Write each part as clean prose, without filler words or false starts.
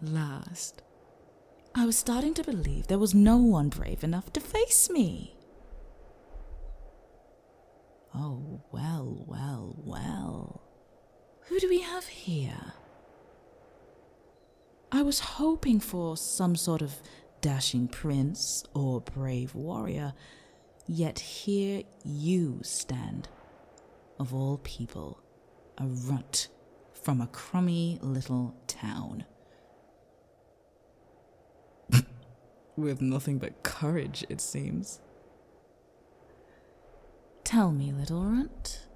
last, I was starting to believe there was no one brave enough to face me. Oh, well, well, well. Who do we have here? I was hoping for some sort of dashing prince or brave warrior, yet here you stand, of all people, a runt from a crummy little town. With nothing but courage, it seems. Tell me, little runt,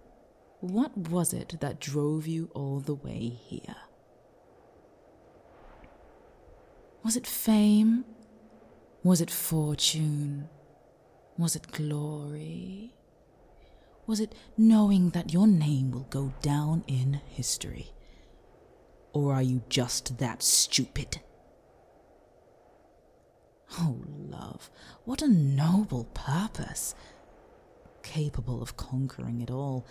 what was it that drove you all the way here? Was it fame? Was it fortune? Was it glory? Was it knowing that your name will go down in history? Or are you just that stupid? Oh, love, what a noble purpose, capable of conquering it all,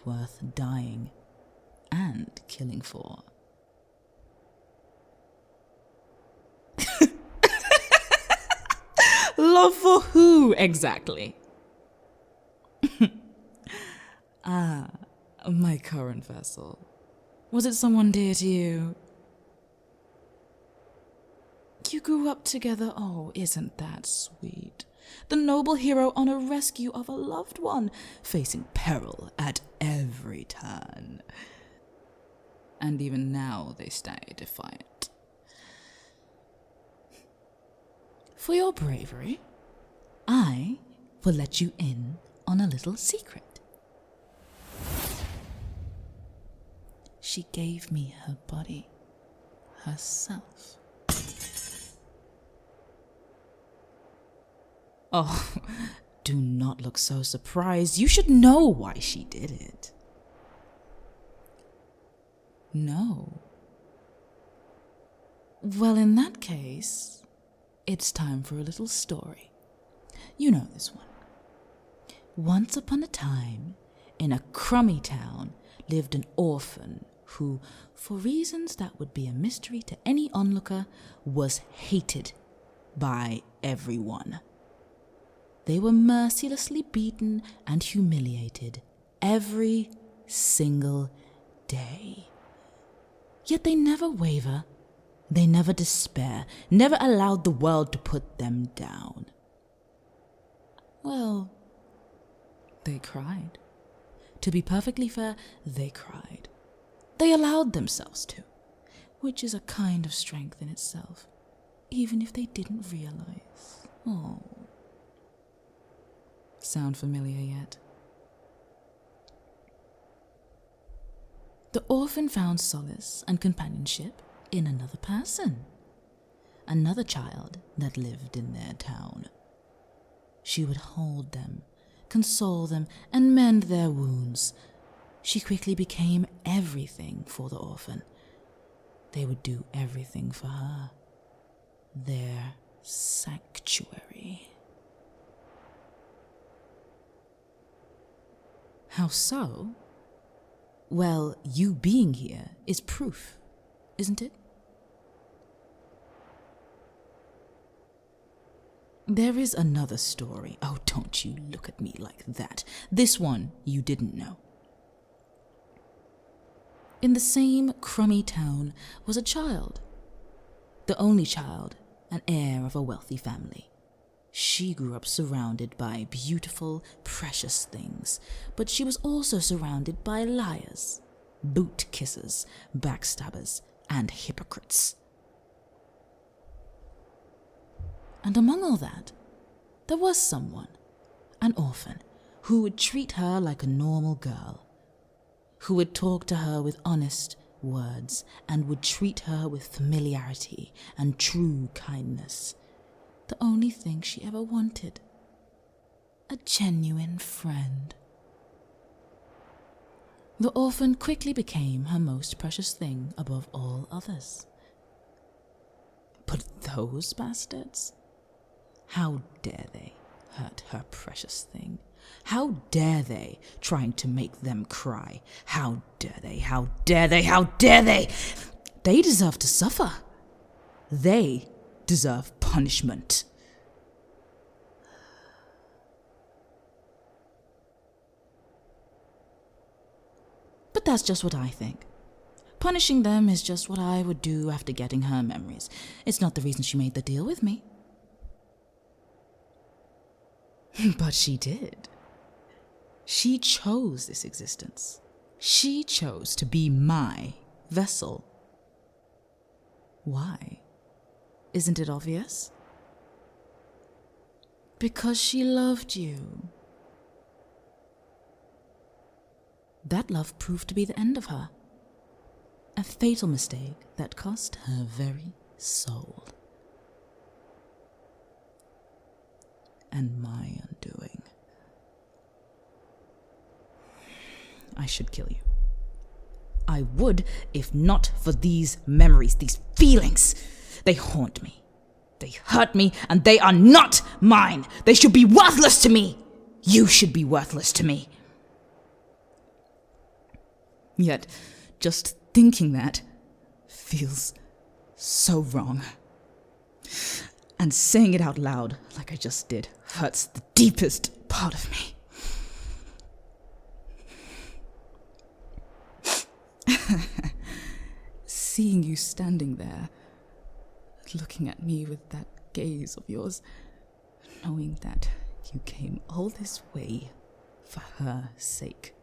worth dying and killing for. Love for who, exactly? My current vessel. Was it someone dear to you? You grew up together, oh, isn't that sweet? The noble hero on a rescue of a loved one, facing peril at every turn. And even now they stay defiant. For your bravery, I will let you in on a little secret. She gave me her body, herself. Oh, do not look so surprised. You should know why she did it. No. Well, in that case, it's time for a little story. You know this one. Once upon a time, in a crummy town, lived an orphan who, for reasons that would be a mystery to any onlooker, was hated by everyone. They were mercilessly beaten and humiliated every single day. Yet they never waver, they never despair, never allowed the world to put them down. Well, they cried. To be perfectly fair, they cried. They allowed themselves to, which is a kind of strength in itself, even if they didn't realize. Oh. Sound familiar yet? The orphan found solace and companionship in another person, another child that lived in their town. She would hold them, console them, and mend their wounds. She quickly became everything for the orphan. They would do everything for her. Their sanctuary. How so? Well, you being here is proof, isn't it? There is another story. Oh, don't you look at me like that. This one you didn't know. In the same crummy town was a child. The only child, an heir of a wealthy family. She grew up surrounded by beautiful, precious things, but she was also surrounded by liars, boot kissers, backstabbers, and hypocrites. And among all that, there was someone, an orphan, who would treat her like a normal girl, who would talk to her with honest words and would treat her with familiarity and true kindness. The only thing she ever wanted. A genuine friend. The orphan quickly became her most precious thing above all others. But those bastards? How dare they hurt her precious thing? How dare they, trying to make them cry? How dare they, how dare they, how dare they? They deserve to suffer. They deserve punishment. But that's just what I think. Punishing them is just what I would do after getting her memories. It's not the reason she made the deal with me. But she did. She chose this existence. She chose to be my vessel. Why? Isn't it obvious? Because she loved you. That love proved to be the end of her. A fatal mistake that cost her very soul. And my undoing. I should kill you. I would, if not for these memories, these feelings. They haunt me. They hurt me, and they are not mine. They should be worthless to me. You should be worthless to me. Yet, just thinking that feels so wrong. And saying it out loud, like I just did, hurts the deepest part of me. Seeing you standing there, looking at me with that gaze of yours, knowing that you came all this way for her sake.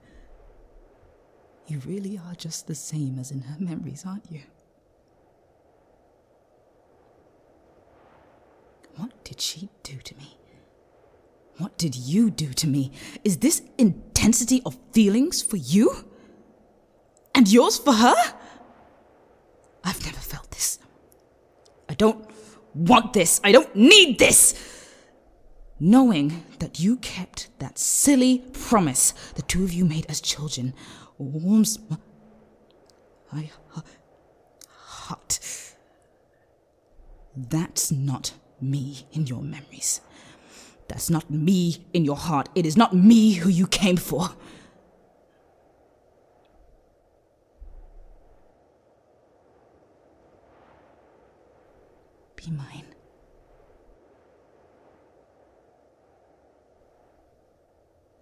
You really are just the same as in her memories, aren't you? What did she do to me? What did you do to me? Is this intensity of feelings for you? And yours for her? I've never felt this. I don't want this. I don't need this. Knowing that you kept that silly promise the two of you made as children warms my heart. That's not me in your memories. That's not me in your heart. It is not me who you came for. Be mine.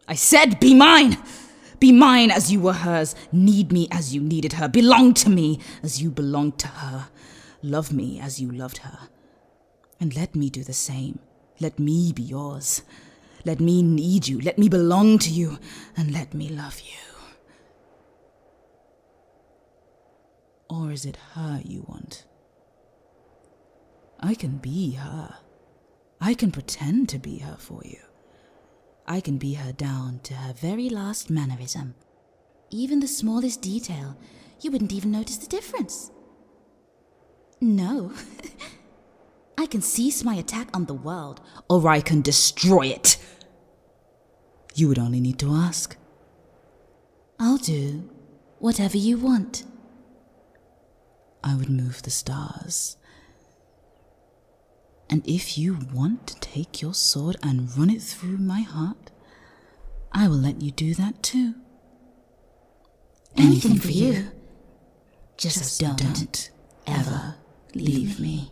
I said be mine! Be mine as you were hers. Need me as you needed her. Belong to me as you belonged to her. Love me as you loved her. And let me do the same. Let me be yours. Let me need you. Let me belong to you. And let me love you. Or is it her you want? I can be her. I can pretend to be her for you. I can be her down to her very last mannerism. Even the smallest detail, you wouldn't even notice the difference. No. I can cease my attack on the world, or I can destroy it. You would only need to ask. I'll do whatever you want. I would move the stars. And if you want to take your sword and run it through my heart, I will let you do that too. Anything for you. Just don't ever leave me.